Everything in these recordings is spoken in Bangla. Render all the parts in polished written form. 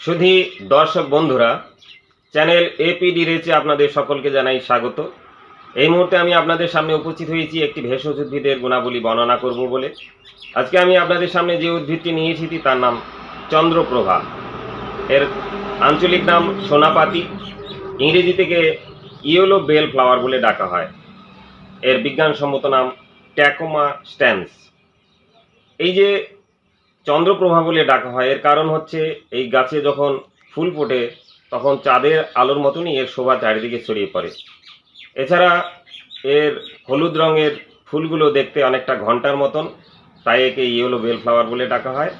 শুধু দর্শক বন্ধুরা, চ্যানেল এপিডি রেচে আপনাদের সকলকে জানাই স্বাগত। এই মুহূর্তে আমি আপনাদের সামনে উপস্থিত হয়েছি একটি ভেষজ উদ্ভিদের গুণাবলী বর্ণনা করব বলে। আজকে আমি আপনাদের সামনে যে উদ্ভিদটি নিয়ে এসেছি তার নাম চন্দ্রপ্রভা। এর আঞ্চলিক নাম সোনাপাতি, ইংরেজি থেকে ইয়েলো বেল ফ্লাওয়ার বলে ডাকা হয়। এর বিজ্ঞানসম্মত নাম ট্যাকোমা স্ট্যান্স। এই যে চন্দ্রপ্রভা বলে ডাকা হয় এর কারণ হচ্ছে এই গাছে যখন ফুল ফোটে তখন চাঁদের আলোর মতনই এর শোভা চারিদিকে ছড়িয়ে পড়ে। এছাড়া এর হলুদ রঙের ফুলগুলো দেখতে অনেকটা ঘন্টার মতন, তাই একে ইয়েলো বেল ফ্লাওয়ার বলে ডাকা হয়।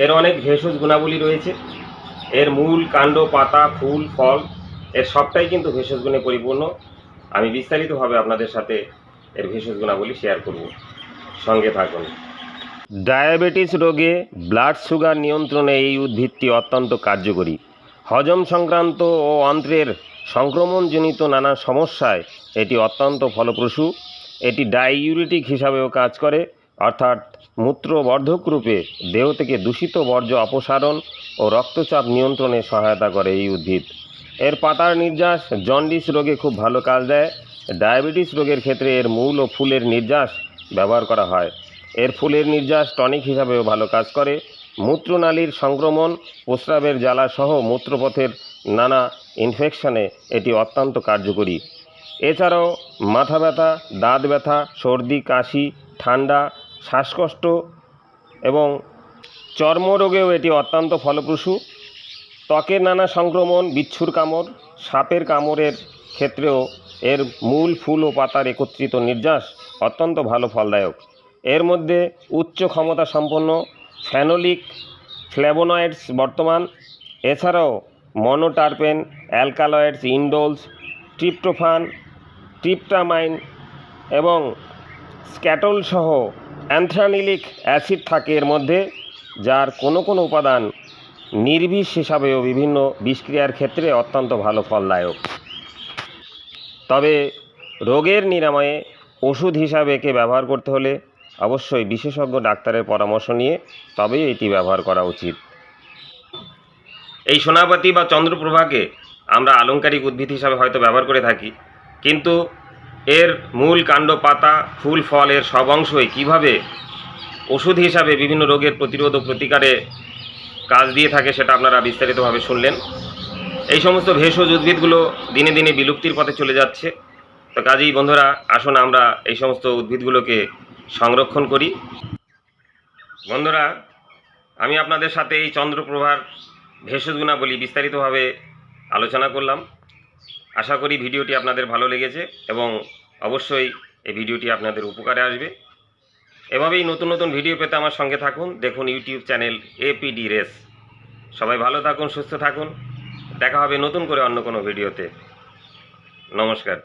এর অনেক ভেষজ গুণাবলী রয়েছে। এর মূল, কাণ্ড, পাতা, ফুল, ফল এর সবটাই কিন্তু ভেষজ গুণে পরিপূর্ণ। আমি বিস্তারিতভাবে আপনাদের সাথে এর ভেষজ গুণাবলী শেয়ার করব, সঙ্গে থাকুন। ডায়াবেটিস রোগে ব্লাড সুগার নিয়ন্ত্রণে এই উদ্ভিদটি অত্যন্ত কার্যকরী। হজম সংক্রান্ত ও অন্ত্রের সংক্রমণজনিত নানা সমস্যায় এটি অত্যন্ত ফলপ্রসূ। এটি ডাইউরেটিক হিসাবেও কাজ করে, অর্থাৎ মূত্রবর্ধক রূপে দেহ থেকে দূষিত বর্জ্য অপসারণ ও রক্তচাপ নিয়ন্ত্রণে সহায়তা করে এই উদ্ভিদ। এর পাতার নির্যাস জন্ডিস রোগে খুব ভালো কাজ দেয়। ডায়াবেটিস রোগের ক্ষেত্রে এর মূল ও ফুলের নির্যাস ব্যবহার করা হয়। এর ফুলের নির্যাস টনিক হিসাবেও ভালো কাজ করে। মূত্রনালীর সংক্রমণ, প্রস্রাবের জ্বালা সহ মূত্রপথের নানা ইনফেকশনে এটি অত্যন্ত কার্যকরী। এছাড়াও মাথা ব্যথা, দাঁত ব্যথা, সর্দি, কাশি, ঠান্ডা, শ্বাসকষ্ট এবং চর্মরোগেও এটি অত্যন্ত ফলপ্রসূ। ত্বকের নানা সংক্রমণ, বিচ্ছুর কামড়, সাপের কামড়ের ক্ষেত্রেও এর মূল, ফুল ও পাতার একত্রিত নির্যাস অত্যন্ত ভালো ফলদায়ক। এর মধ্যে উচ্চ ক্ষমতা সম্পন্ন ফেনোলিক ফ্ল্যাভোনয়েডস বর্তমান। এছাড়াও মনোটারপেন, অ্যালকালয়েডস, ইন্ডোলস, ট্রিপ্টোফান, ট্রিপ্টামাইন এবং স্ক্যাটল সহ অ্যান্থ্রানিলিক অ্যাসিড থাকে এর মধ্যে, যার কোনো কোনো উপাদান নির্বিষ হিসাবেও বিভিন্ন বিষক্রিয়ার ক্ষেত্রে অত্যন্ত ভালো ফলদায়ক। তবে রোগের নিরাময়ে ওষুধ হিসাবে একে ব্যবহার করতে হলে অবশ্যই বিশেষজ্ঞ ডাক্তারের পরামর্শ নিয়ে তবেই এটি ব্যবহার করা উচিত। এই সোনাপাতি বা চন্দ্রপ্রভাকে আমরা আলংকারিক উদ্ভিদ হিসাবে হয়তো ব্যবহার করে থাকি, কিন্তু এর মূল, কাণ্ড, পাতা, ফুল, ফল এর সব অংশই কীভাবে ওষুধ হিসাবে বিভিন্ন রোগের প্রতিরোধ ও প্রতিকারে কাজ দিয়ে থাকে সেটা আপনারা বিস্তারিতভাবে শুনলেন। এই সমস্ত ভেষজ উদ্ভিদগুলো দিনে দিনে বিলুপ্তির পথে চলে যাচ্ছে। তো কাজেই বন্ধুরা, আসুন আমরা এই সমস্ত উদ্ভিদগুলোকে সংরক্ষণ করি। বন্ধুরা, আমি আপনাদের সাথে এই চন্দ্রপ্রভার ভেষজ গুণাবলী বিস্তারিতভাবে আলোচনা করলাম। আশা করি ভিডিওটি আপনাদের ভালো লেগেছে এবং অবশ্যই এই ভিডিওটি আপনাদের উপকারে আসবে। এভাবেই নতুন নতুন ভিডিও পেতে আমার সঙ্গে থাকুন। দেখুন ইউটিউব চ্যানেল এপিডি রেস। সবাই ভালো থাকুন, সুস্থ থাকুন। দেখা হবে নতুন করে অন্য কোনো ভিডিওতে। নমস্কার।